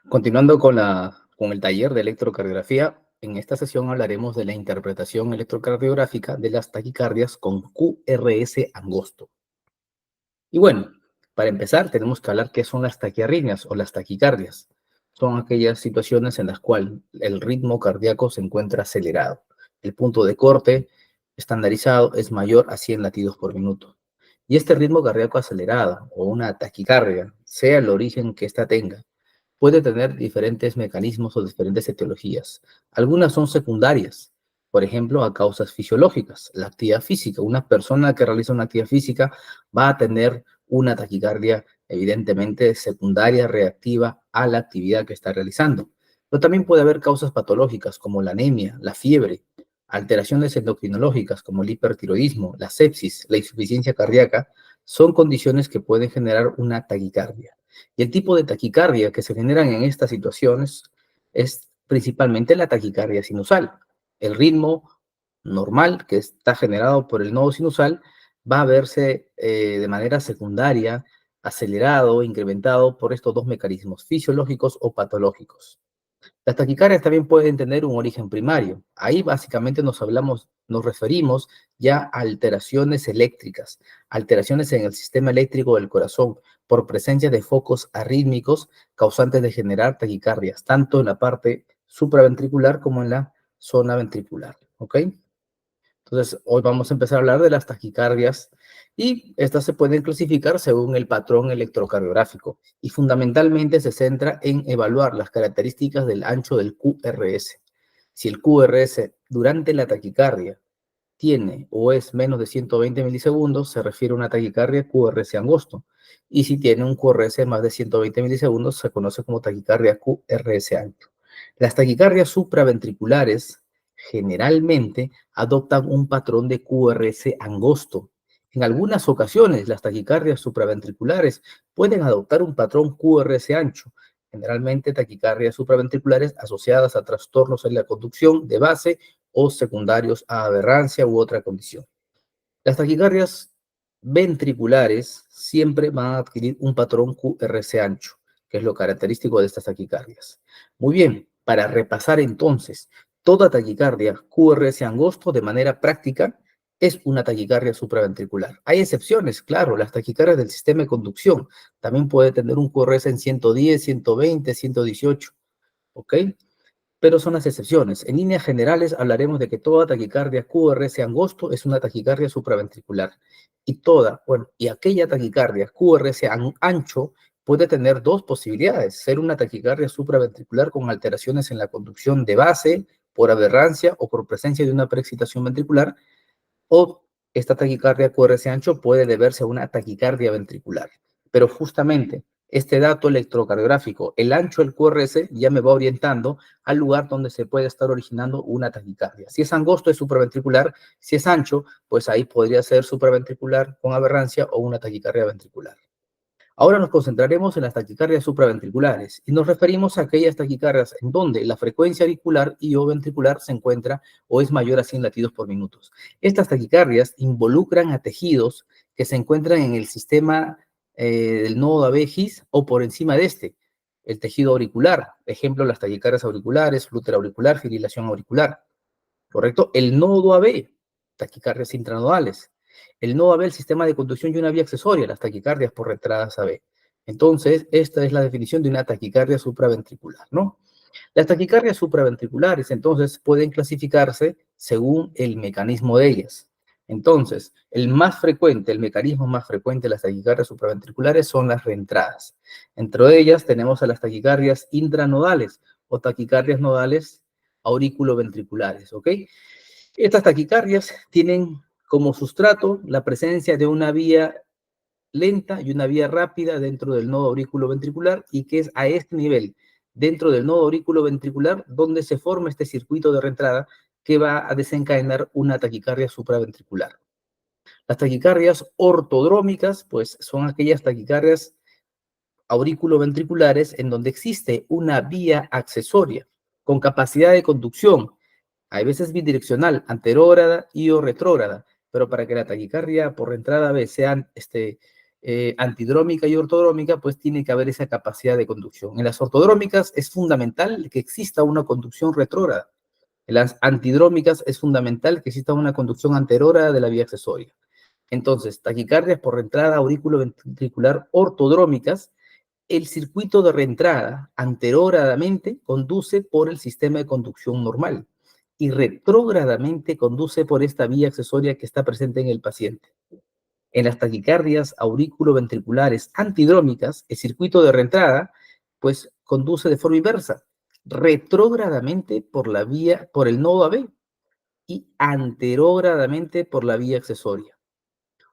Continuando con el taller de electrocardiografía, en esta sesión hablaremos de la interpretación electrocardiográfica de las taquicardias con QRS angosto. Y bueno, para empezar tenemos que hablar qué son las taquiarritmias o las taquicardias. Son aquellas situaciones en las cuales el ritmo cardíaco se encuentra acelerado. El punto de corte estandarizado es mayor a 100 latidos por minuto. Y este ritmo cardíaco acelerado o una taquicardia, sea el origen que ésta tenga, puede tener diferentes mecanismos o diferentes etiologías. Algunas son secundarias, por ejemplo, a causas fisiológicas. La actividad física. Una persona que realiza una actividad física va a tener una taquicardia evidentemente secundaria, reactiva a la actividad que está realizando. Pero también puede haber causas patológicas como la anemia, la fiebre, alteraciones endocrinológicas como el hipertiroidismo, la sepsis, la insuficiencia cardíaca, son condiciones que pueden generar una taquicardia. Y el tipo de taquicardia que se generan en estas situaciones es principalmente la taquicardia sinusal. El ritmo normal que está generado por el nodo sinusal va a verse de manera secundaria, acelerado, incrementado por estos dos mecanismos, fisiológicos o patológicos. Las taquicardias también pueden tener un origen primario. Ahí básicamente nos referimos ya a alteraciones eléctricas, alteraciones en el sistema eléctrico del corazón por presencia de focos arrítmicos causantes de generar taquicardias, tanto en la parte supraventricular como en la zona ventricular. ¿Ok? Entonces, hoy vamos a empezar a hablar de las taquicardias y estas se pueden clasificar según el patrón electrocardiográfico y fundamentalmente se centra en evaluar las características del ancho del QRS. Si el QRS durante la taquicardia tiene o es menos de 120 milisegundos, se refiere a una taquicardia QRS angosto. Y si tiene un QRS más de 120 milisegundos, se conoce como taquicardia QRS ancho. Las taquicardias supraventriculares generalmente adoptan un patrón de QRS angosto. En algunas ocasiones, las taquicardias supraventriculares pueden adoptar un patrón QRS ancho, generalmente taquicardias supraventriculares asociadas a trastornos en la conducción de base o secundarios a aberrancia u otra condición. Las taquicardias ventriculares siempre van a adquirir un patrón QRS ancho, que es lo característico de estas taquicardias. Muy bien, para repasar entonces, toda taquicardia QRS angosto de manera práctica es una taquicardia supraventricular. Hay excepciones, claro, las taquicardias del sistema de conducción también puede tener un QRS en 110, 120, 118, ¿ok? Pero son las excepciones. En líneas generales hablaremos de que toda taquicardia QRS angosto es una taquicardia supraventricular. Y aquella taquicardia QRS ancho puede tener dos posibilidades: ser una taquicardia supraventricular con alteraciones en la conducción de base, por aberrancia o por presencia de una preexcitación ventricular, o esta taquicardia QRS ancho puede deberse a una taquicardia ventricular. Pero justamente este dato electrocardiográfico, el ancho del QRS, ya me va orientando al lugar donde se puede estar originando una taquicardia. Si es angosto, es supraventricular. Si es ancho, pues ahí podría ser supraventricular con aberrancia o una taquicardia ventricular. Ahora nos concentraremos en las taquicardias supraventriculares y nos referimos a aquellas taquicardias en donde la frecuencia auricular y o ventricular se encuentra o es mayor a 100 latidos por minuto. Estas taquicardias involucran a tejidos que se encuentran en el sistema del nodo AB-GIS o por encima de este, el tejido auricular. Ejemplo, las taquicardias auriculares, flúter auricular, fibrilación auricular. ¿Correcto? El nodo AB, taquicardias intranodales. El nodo AB, el sistema de conducción y una vía accesoria, las taquicardias por entradas AB. Entonces, esta es la definición de una taquicardia supraventricular, ¿no? Las taquicardias supraventriculares, entonces, pueden clasificarse según el mecanismo de ellas. Entonces, el mecanismo más frecuente de las taquicardias supraventriculares son las reentradas. Entre ellas tenemos a las taquicardias intranodales o taquicardias nodales auriculoventriculares, ¿ok? Estas taquicardias tienen como sustrato la presencia de una vía lenta y una vía rápida dentro del nodo auriculoventricular, y que es a este nivel, dentro del nodo auriculoventricular, donde se forma este circuito de reentrada que va a desencadenar una taquicardia supraventricular. Las taquicardias ortodrómicas, pues son aquellas taquicardias auriculoventriculares en donde existe una vía accesoria con capacidad de conducción, hay veces bidireccional, anterógrada y o retrógrada, pero para que la taquicardia por entrada B sea antidrómica y ortodrómica, pues tiene que haber esa capacidad de conducción. En las ortodrómicas es fundamental que exista una conducción retrógrada. En las antidrómicas es fundamental que exista una conducción anterógrada de la vía accesoria. Entonces, taquicardias por reentrada auriculoventricular ortodrómicas, el circuito de reentrada anterógradamente conduce por el sistema de conducción normal y retrógradamente conduce por esta vía accesoria que está presente en el paciente. En las taquicardias auriculoventriculares antidrómicas, el circuito de reentrada pues conduce de forma inversa, retrógradamente por el nodo AB y anterógradamente por la vía accesoria.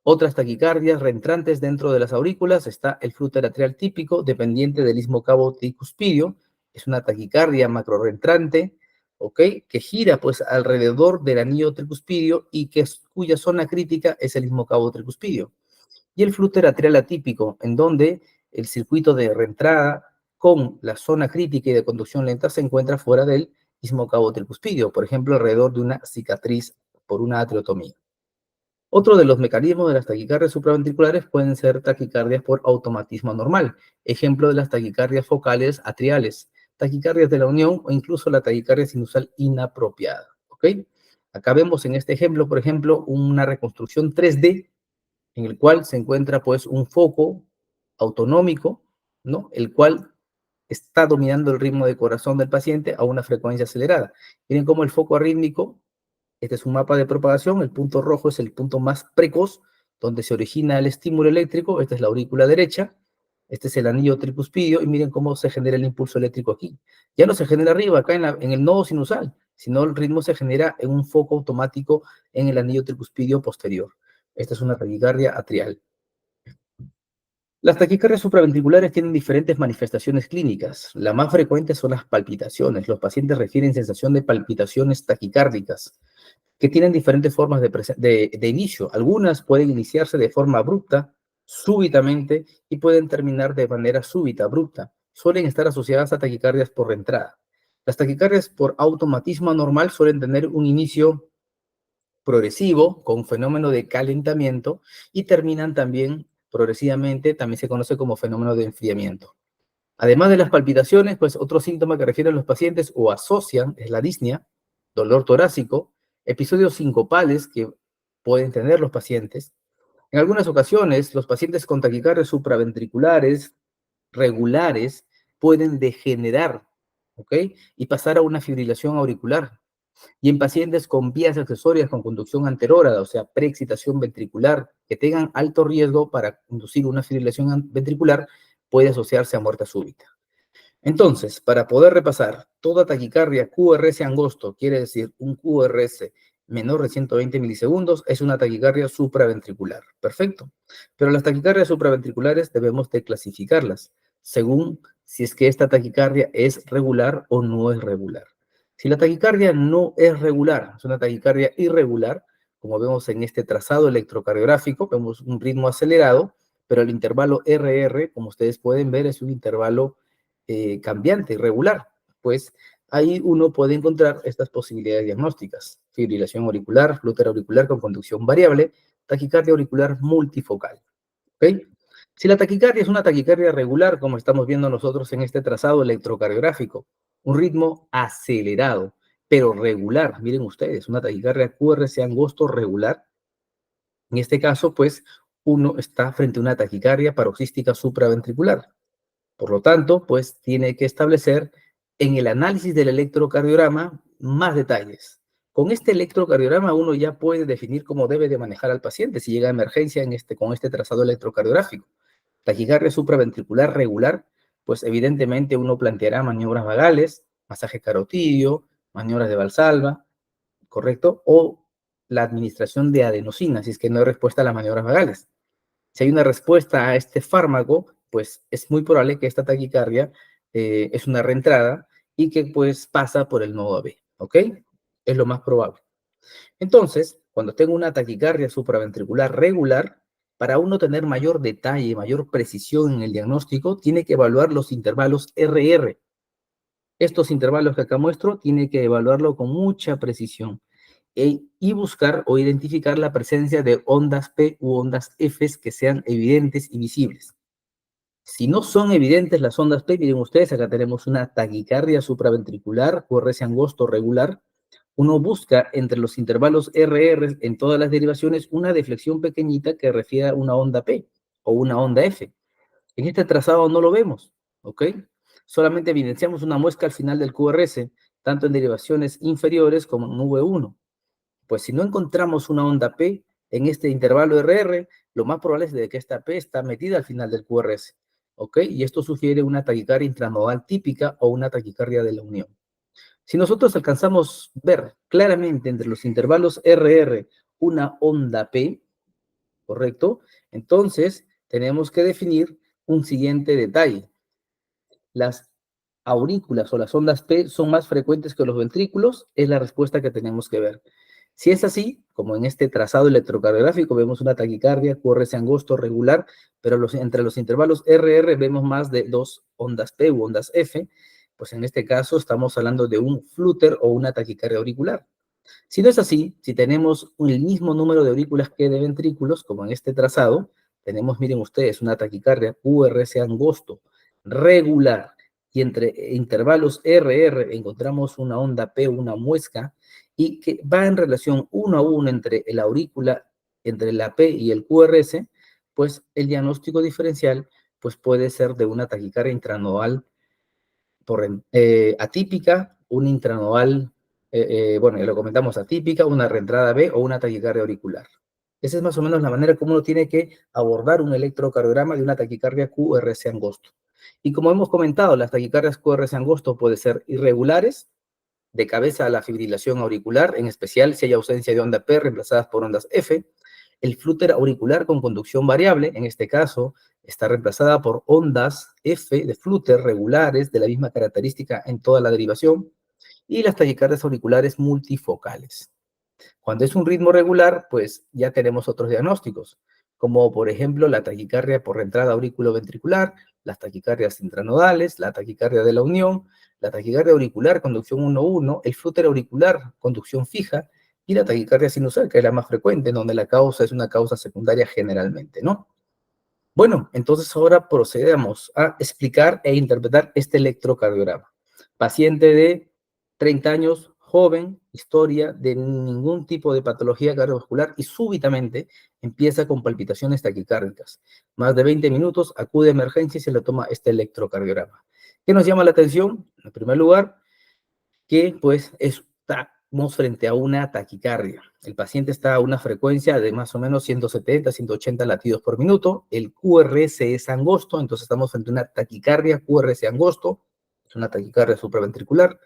Otras taquicardias reentrantes dentro de las aurículas está el flujo atrial típico dependiente del istmo cavo tricuspidio. Es una taquicardia macroreentrante, ¿ok? Que gira pues alrededor del anillo tricuspidio y cuya zona crítica es el istmo cavo tricuspidio. Y el flujo atrial atípico, en donde el circuito de reentrada con la zona crítica y de conducción lenta se encuentra fuera del istmo cavo tricuspidio, por ejemplo, alrededor de una cicatriz por una atriotomía. Otro de los mecanismos de las taquicardias supraventriculares pueden ser taquicardias por automatismo anormal, ejemplo de las taquicardias focales atriales, taquicardias de la unión o incluso la taquicardia sinusal inapropiada, ¿ok? Acá vemos en este ejemplo, por ejemplo, una reconstrucción 3D en el cual se encuentra pues un foco autonómico, ¿no? El cual está dominando el ritmo de corazón del paciente a una frecuencia acelerada. Miren cómo el foco arrítmico, este es un mapa de propagación, el punto rojo es el punto más precoz, donde se origina el estímulo eléctrico, esta es la aurícula derecha, este es el anillo tricuspidio, y miren cómo se genera el impulso eléctrico aquí. Ya no se genera arriba, acá en el nodo sinusal, sino el ritmo se genera en un foco automático en el anillo tricuspidio posterior. Esta es una taquicardia atrial. Las taquicardias supraventriculares tienen diferentes manifestaciones clínicas. La más frecuente son las palpitaciones. Los pacientes refieren sensación de palpitaciones taquicárdicas, que tienen diferentes formas de inicio. Algunas pueden iniciarse de forma abrupta, súbitamente, y pueden terminar de manera súbita, abrupta. Suelen estar asociadas a taquicardias por reentrada. Las taquicardias por automatismo anormal suelen tener un inicio progresivo, con fenómeno de calentamiento, y terminan también progresivamente, también se conoce como fenómeno de enfriamiento. Además de las palpitaciones, pues otro síntoma que refieren los pacientes o asocian es la disnea, dolor torácico, episodios sincopales que pueden tener los pacientes. En algunas ocasiones, los pacientes con taquicardias supraventriculares regulares pueden degenerar, ¿ok? Y pasar a una fibrilación auricular. Y en pacientes con vías accesorias con conducción anterógrada, o sea, preexcitación ventricular, que tengan alto riesgo para inducir una fibrilación ventricular, puede asociarse a muerte súbita. Entonces, para poder repasar, toda taquicardia QRS angosto, quiere decir un QRS menor de 120 milisegundos, es una taquicardia supraventricular. Perfecto. Pero las taquicardias supraventriculares debemos de clasificarlas según si es que esta taquicardia es regular o no es regular. Si la taquicardia no es regular, es una taquicardia irregular, como vemos en este trazado electrocardiográfico, vemos un ritmo acelerado, pero el intervalo RR, como ustedes pueden ver, es un intervalo cambiante, irregular, pues ahí uno puede encontrar estas posibilidades diagnósticas: fibrilación auricular, flúter auricular con conducción variable, taquicardia auricular multifocal. ¿Ok? Si la taquicardia es una taquicardia regular, como estamos viendo nosotros en este trazado electrocardiográfico, un ritmo acelerado, pero regular, miren ustedes, una taquicardia QRS angosto regular, en este caso, pues, uno está frente a una taquicardia paroxística supraventricular. Por lo tanto, pues tiene que establecer en el análisis del electrocardiograma más detalles. Con este electrocardiograma uno ya puede definir cómo debe de manejar al paciente si llega a emergencia con este trazado electrocardiográfico. Taquicardia supraventricular regular, pues evidentemente uno planteará maniobras vagales, masaje carotidio, maniobras de Valsalva, ¿correcto? O la administración de adenosina, si es que no hay respuesta a las maniobras vagales. Si hay una respuesta a este fármaco, pues es muy probable que esta taquicardia es una reentrada y que pues pasa por el nodo AB, ¿ok? Es lo más probable. Entonces, cuando tengo una taquicardia supraventricular regular, para uno tener mayor detalle, mayor precisión en el diagnóstico, tiene que evaluar los intervalos RR. Estos intervalos que acá muestro, tiene que evaluarlo con mucha precisión. y buscar o identificar la presencia de ondas P u ondas F que sean evidentes y visibles. Si no son evidentes las ondas P, miren ustedes, acá tenemos una taquicardia supraventricular, QRS angosto regular. Uno busca entre los intervalos RR en todas las derivaciones una deflexión pequeñita que refiera a una onda P o una onda F. En este trazado no lo vemos, ¿ok? Solamente evidenciamos una muesca al final del QRS, tanto en derivaciones inferiores como en V1. Pues si no encontramos una onda P en este intervalo RR, lo más probable es de que esta P está metida al final del QRS, ¿ok? Y esto sugiere una taquicardia intranodal típica o una taquicardia de la unión. Si nosotros alcanzamos ver claramente entre los intervalos RR una onda P, ¿correcto? Entonces tenemos que definir un siguiente detalle. Las aurículas o las ondas P son más frecuentes que los ventrículos, es la respuesta que tenemos que ver. Si es así, como en este trazado electrocardiográfico vemos una taquicardia, QRS angosto regular, pero entre los intervalos RR vemos más de 2 ondas P u ondas F, pues en este caso estamos hablando de un flúter o una taquicardia auricular. Si no es así, si tenemos el mismo número de aurículas que de ventrículos, como en este trazado, tenemos, miren ustedes, una taquicardia QRS angosto regular y entre intervalos RR encontramos una onda P, una muesca, y que va en relación 1 a 1 entre la aurícula, entre la P y el QRS, pues el diagnóstico diferencial pues puede ser de una taquicardia intranodal atípica, una intranodal, bueno, ya lo comentamos, atípica, una reentrada B o una taquicardia auricular. Esa es más o menos la manera como uno tiene que abordar un electrocardiograma de una taquicardia QRS angosto. Y como hemos comentado, las taquicardias QRS angosto pueden ser irregulares, de cabeza a la fibrilación auricular, en especial si hay ausencia de onda P reemplazadas por ondas F. El flúter auricular con conducción variable, en este caso, está reemplazada por ondas F de flúter regulares de la misma característica en toda la derivación. Y las taquicardias auriculares multifocales. Cuando es un ritmo regular, pues ya tenemos otros diagnósticos, como por ejemplo la taquicardia por entrada auriculoventricular, las taquicardias intranodales, la taquicardia de la unión, la taquicardia auricular, conducción 1-1, el flúter auricular, conducción fija, y la taquicardia sinusal, que es la más frecuente, donde la causa es una causa secundaria generalmente, ¿no? Bueno, entonces ahora procedemos a explicar e interpretar este electrocardiograma. Paciente de 30 años, joven, historia de ningún tipo de patología cardiovascular y súbitamente empieza con palpitaciones taquicárdicas. Más de 20 minutos, acude a emergencia y se le toma este electrocardiograma. ¿Qué nos llama la atención? En primer lugar, que pues estamos frente a una taquicardia. El paciente está a una frecuencia de más o menos 170, 180 latidos por minuto. El QRS es angosto, entonces estamos frente a una taquicardia QRS angosto, es una taquicardia supraventricular.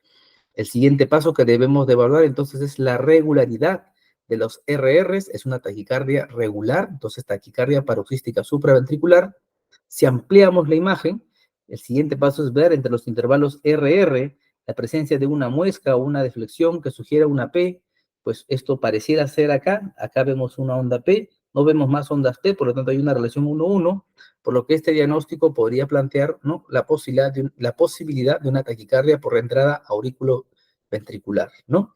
El siguiente paso que debemos de evaluar entonces es la regularidad de los RRs, es una taquicardia regular, entonces taquicardia paroxística supraventricular. Si ampliamos la imagen, el siguiente paso es ver entre los intervalos RR la presencia de una muesca o una deflexión que sugiera una P, pues esto pareciera ser acá vemos una onda P, no vemos más ondas P, por lo tanto hay una relación 1-1, por lo que este diagnóstico podría plantear, ¿no?, la posibilidad de una taquicardia por entrada auriculoventricular, ¿no?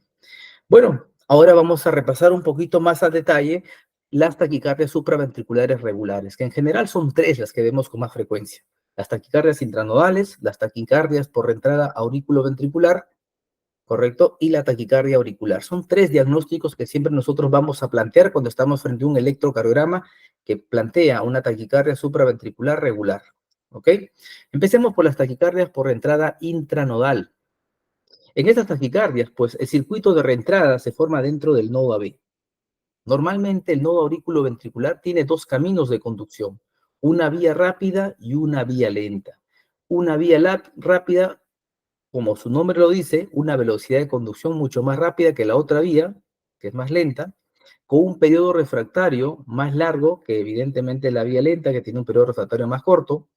Bueno, ahora vamos a repasar un poquito más a detalle las taquicardias supraventriculares regulares, que en general son tres las que vemos con más frecuencia. Las taquicardias intranodales, las taquicardias por entrada auriculoventricular, ¿correcto? Y la taquicardia auricular. Son tres diagnósticos que siempre nosotros vamos a plantear cuando estamos frente a un electrocardiograma que plantea una taquicardia supraventricular regular, ¿ok? Empecemos por las taquicardias por entrada intranodal. En estas taquicardias, pues el circuito de reentrada se forma dentro del nodo AB. Normalmente el nodo auriculoventricular tiene dos caminos de conducción, una vía rápida y una vía lenta. Una vía rápida, como su nombre lo dice, una velocidad de conducción mucho más rápida que la otra vía, que es más lenta, con un periodo refractario más largo que evidentemente la vía lenta, que tiene un periodo refractario más corto.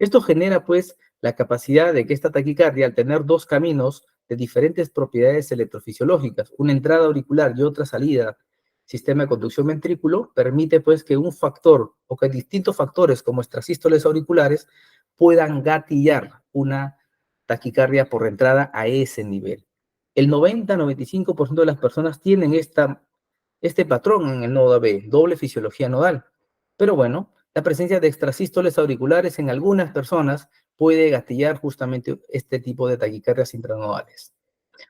Esto genera, pues, la capacidad de que esta taquicardia, al tener dos caminos de diferentes propiedades electrofisiológicas, una entrada auricular y otra salida, sistema de conducción ventrículo, permite, pues, que un factor o que distintos factores como extrasístoles auriculares puedan gatillar una taquicardia por entrada a ese nivel. El 90-95% de las personas tienen este patrón en el nodo AB, doble fisiología nodal. Pero bueno, la presencia de extrasístoles auriculares en algunas personas puede gatillar justamente este tipo de taquicardias intranodales.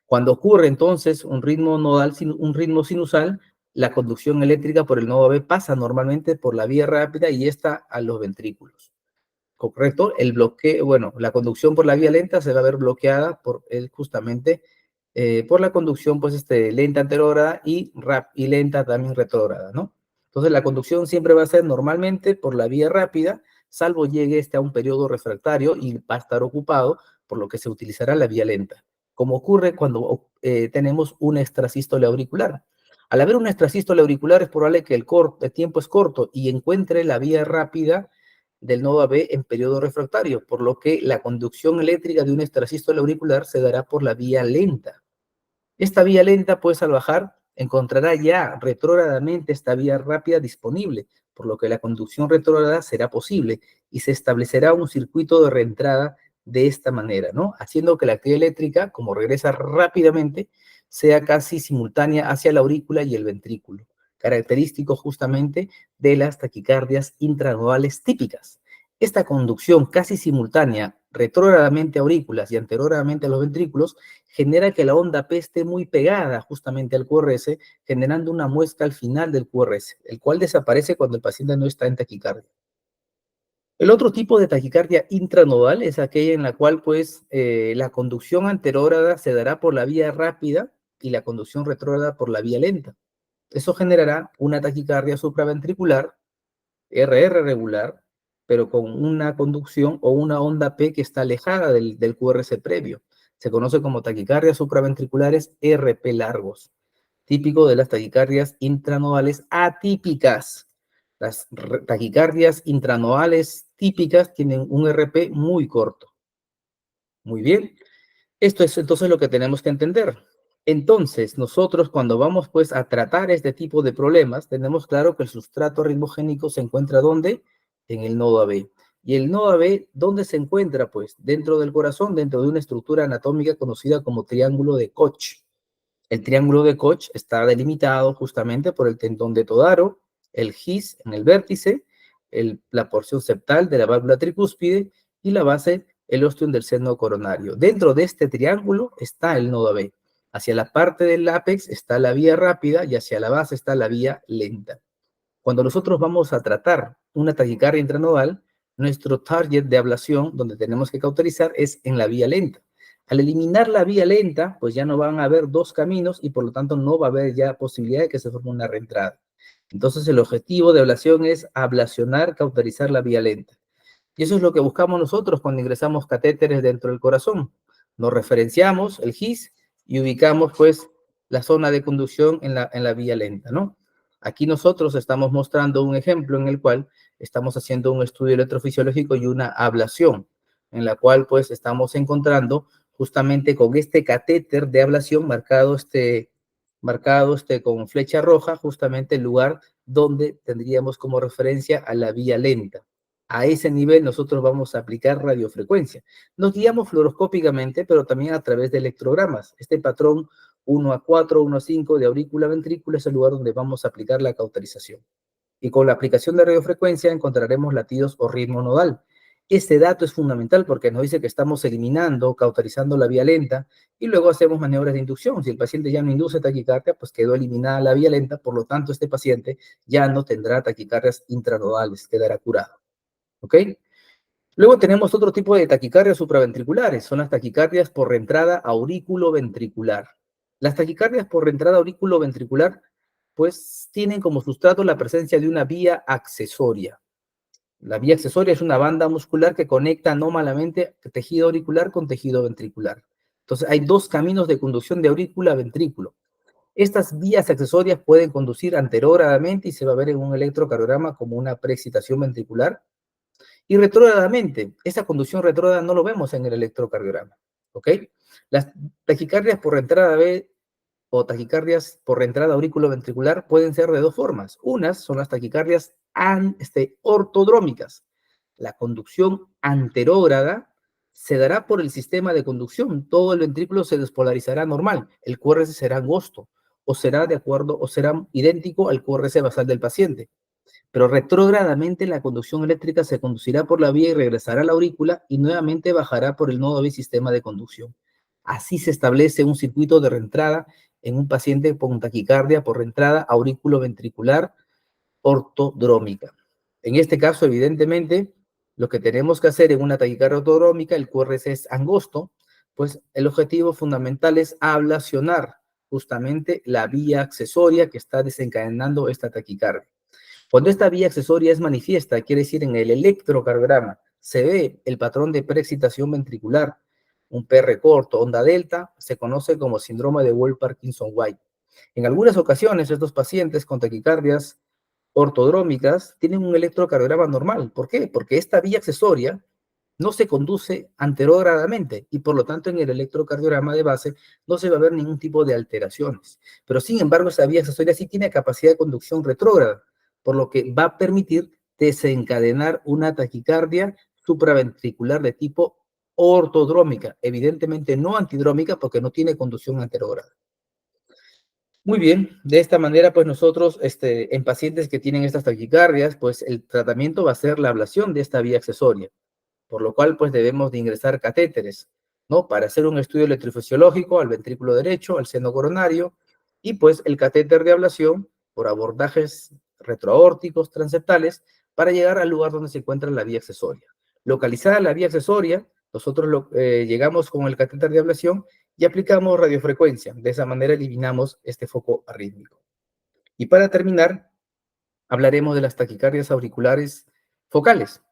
Cuando ocurre entonces un ritmo nodal, un ritmo sinusal, la conducción eléctrica por el nodo AB pasa normalmente por la vía rápida y esta a los ventrículos. ¿Correcto? El bloqueo, bueno, la conducción por la vía lenta se va a ver bloqueada justamente por la conducción pues lenta anterógrada y lenta también retrógrada, ¿no? Entonces la conducción siempre va a ser normalmente por la vía rápida, salvo llegue a un periodo refractario y va a estar ocupado, por lo que se utilizará la vía lenta, como ocurre cuando tenemos una extrasístole auricular. Al haber una extrasístole auricular es probable que el tiempo es corto y encuentre la vía rápida del nodo AB en periodo refractario, por lo que la conducción eléctrica de un extrasístole auricular se dará por la vía lenta. Esta vía lenta, pues al bajar, encontrará ya retrógradamente esta vía rápida disponible, por lo que la conducción retrógrada será posible y se establecerá un circuito de reentrada de esta manera, ¿no? Haciendo que la actividad eléctrica, como regresa rápidamente, sea casi simultánea hacia la aurícula y el ventrículo, característico justamente de las taquicardias intranodales típicas. Esta conducción casi simultánea, retrógradamente a aurículas y anterógradamente a los ventrículos, genera que la onda P esté muy pegada justamente al QRS, generando una muesca al final del QRS, el cual desaparece cuando el paciente no está en taquicardia. El otro tipo de taquicardia intranodal es aquella en la cual pues la conducción anterógrada se dará por la vía rápida y la conducción retrógrada por la vía lenta. Eso generará una taquicardia supraventricular, RR regular, pero con una conducción o una onda P que está alejada del QRS previo. Se conoce como taquicardias supraventriculares RP largos, típico de las taquicardias intranodales atípicas. Las taquicardias intranodales típicas tienen un RP muy corto. Muy bien. Esto es entonces lo que tenemos que entender. Entonces, nosotros cuando vamos pues a tratar este tipo de problemas, tenemos claro que el sustrato ritmogénico se encuentra ¿dónde? En el nodo AB. Y el nodo AB, ¿dónde se encuentra? Pues dentro del corazón, dentro de una estructura anatómica conocida como triángulo de Koch. El triángulo de Koch está delimitado justamente por el tendón de Todaro, el GIS en el vértice, la porción septal de la válvula tricúspide y la base, el ostium del seno coronario. Dentro de este triángulo está el nodo AB. Hacia la parte del ápex está la vía rápida y hacia la base está la vía lenta. Cuando nosotros vamos a tratar una taquicardia intranodal, nuestro target de ablación, donde tenemos que cauterizar, es en la vía lenta. Al eliminar la vía lenta, pues ya no van a haber dos caminos y por lo tanto no va a haber ya posibilidad de que se forme una reentrada. Entonces el objetivo de ablación es ablacionar, cauterizar la vía lenta. Y eso es lo que buscamos nosotros cuando ingresamos catéteres dentro del corazón. Nos referenciamos el GIS y ubicamos pues la zona de conducción en la vía lenta, ¿no? Aquí nosotros estamos mostrando un ejemplo en el cual estamos haciendo un estudio electrofisiológico y una ablación, en la cual pues estamos encontrando justamente con este catéter de ablación marcado con flecha roja, justamente el lugar donde tendríamos como referencia a la vía lenta. A ese nivel nosotros vamos a aplicar radiofrecuencia. Nos guiamos fluoroscópicamente, pero también a través de electrogramas. Este patrón 1A4, 1A5 de aurícula-ventrícula es el lugar donde vamos a aplicar la cauterización. Y con la aplicación de radiofrecuencia encontraremos latidos o ritmo nodal. Este dato es fundamental porque nos dice que estamos eliminando, cauterizando la vía lenta y luego hacemos maniobras de inducción. Si el paciente ya no induce taquicardia, pues quedó eliminada la vía lenta, por lo tanto este paciente ya no tendrá taquicardias intranodales, quedará curado. ¿Ok? Luego tenemos otro tipo de taquicardias supraventriculares, son las taquicardias por reentrada aurículo-ventricular. Las taquicardias por reentrada aurículo-ventricular, pues tienen como sustrato la presencia de una vía accesoria. La vía accesoria es una banda muscular que conecta anómalamente tejido auricular con tejido ventricular. Entonces hay dos caminos de conducción de aurícula a ventrículo. Estas vías accesorias pueden conducir anterógradamente y se va a ver en un electrocardiograma como una preexcitación ventricular. Y retrógradamente, esa conducción retrógrada no lo vemos en el electrocardiograma, ¿ok? Las taquicardias por reentrada B o taquicardias por reentrada auriculoventricular pueden ser de dos formas. Unas son las taquicardias ortodrómicas. La conducción anterógrada se dará por el sistema de conducción. Todo el ventrículo se despolarizará normal. El QRS será angosto o será de acuerdo o será idéntico al QRS basal del paciente. Pero retrógradamente la conducción eléctrica se conducirá por la vía y regresará a la aurícula y nuevamente bajará por el nodo del sistema de conducción. Así se establece un circuito de reentrada en un paciente con taquicardia por reentrada aurículo-ventricular ortodrómica. En este caso, evidentemente, lo que tenemos que hacer en una taquicardia ortodrómica, el QRS es angosto, pues el objetivo fundamental es ablacionar justamente la vía accesoria que está desencadenando esta taquicardia. Cuando esta vía accesoria es manifiesta, quiere decir en el electrocardiograma, se ve el patrón de preexcitación ventricular, un PR corto, onda delta, se conoce como síndrome de Wolff-Parkinson-White. En algunas ocasiones, estos pacientes con taquicardias ortodrómicas tienen un electrocardiograma normal. ¿Por qué? Porque esta vía accesoria no se conduce anterogradamente y por lo tanto en el electrocardiograma de base no se va a ver ningún tipo de alteraciones. Pero sin embargo, esa vía accesoria sí tiene capacidad de conducción retrógrada, por lo que va a permitir desencadenar una taquicardia supraventricular de tipo ortodrómica, evidentemente no antidrómica porque no tiene conducción anterograda. Muy bien, de esta manera, pues nosotros, en pacientes que tienen estas taquicardias, pues el tratamiento va a ser la ablación de esta vía accesoria, por lo cual, pues debemos de ingresar catéteres, ¿no? Para hacer un estudio electrofisiológico al ventrículo derecho, al seno coronario, y pues el catéter de ablación por abordajes retroaórticos transeptales para llegar al lugar donde se encuentra la vía accesoria. Localizada la vía accesoria, nosotros llegamos con el catéter de ablación y aplicamos radiofrecuencia. De esa manera eliminamos este foco arrítmico. Y para terminar, hablaremos de las taquicardias auriculares focales.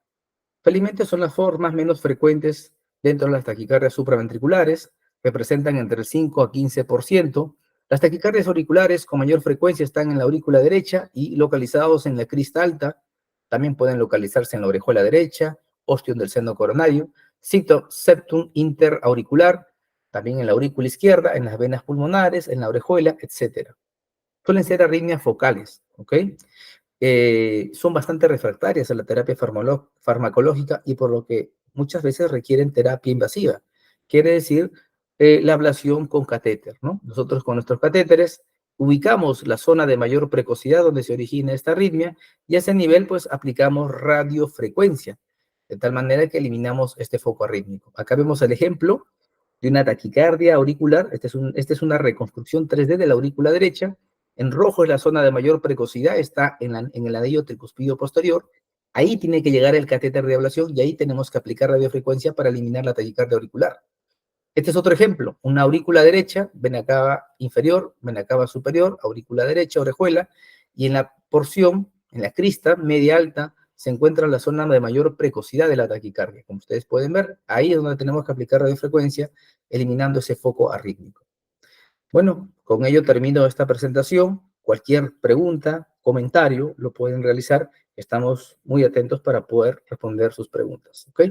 Felizmente son las formas menos frecuentes dentro de las taquicardias supraventriculares, representan entre el 5 a 15%. Las taquicardias auriculares con mayor frecuencia están en la aurícula derecha y localizados en la crista alta. También pueden localizarse en la orejuela derecha, ostium del seno coronario, septum interauricular, también en la aurícula izquierda, en las venas pulmonares, en la orejuela, etc. Suelen ser arritmias focales, ¿ok? Son bastante refractarias a la terapia farmacológica y por lo que muchas veces requieren terapia invasiva. Quiere decir la ablación con catéter, ¿no? Nosotros con nuestros catéteres ubicamos la zona de mayor precocidad donde se origina esta arritmia y a ese nivel pues aplicamos radiofrecuencia, de tal manera que eliminamos este foco arrítmico. Acá vemos el ejemplo de una taquicardia auricular. Esta es una reconstrucción 3D de la aurícula derecha. En rojo es la zona de mayor precocidad, está en el anillo tricuspidio posterior. Ahí tiene que llegar el catéter de ablación y ahí tenemos que aplicar radiofrecuencia para eliminar la taquicardia auricular. Este es otro ejemplo, una aurícula derecha, vena cava inferior, vena cava superior, aurícula derecha, orejuela, y en la porción, en la crista media alta, se encuentra la zona de mayor precocidad de la taquicardia. Como ustedes pueden ver, ahí es donde tenemos que aplicar radiofrecuencia, eliminando ese foco arrítmico. Bueno, con ello termino esta presentación. Cualquier pregunta, comentario, lo pueden realizar. Estamos muy atentos para poder responder sus preguntas. ¿Ok?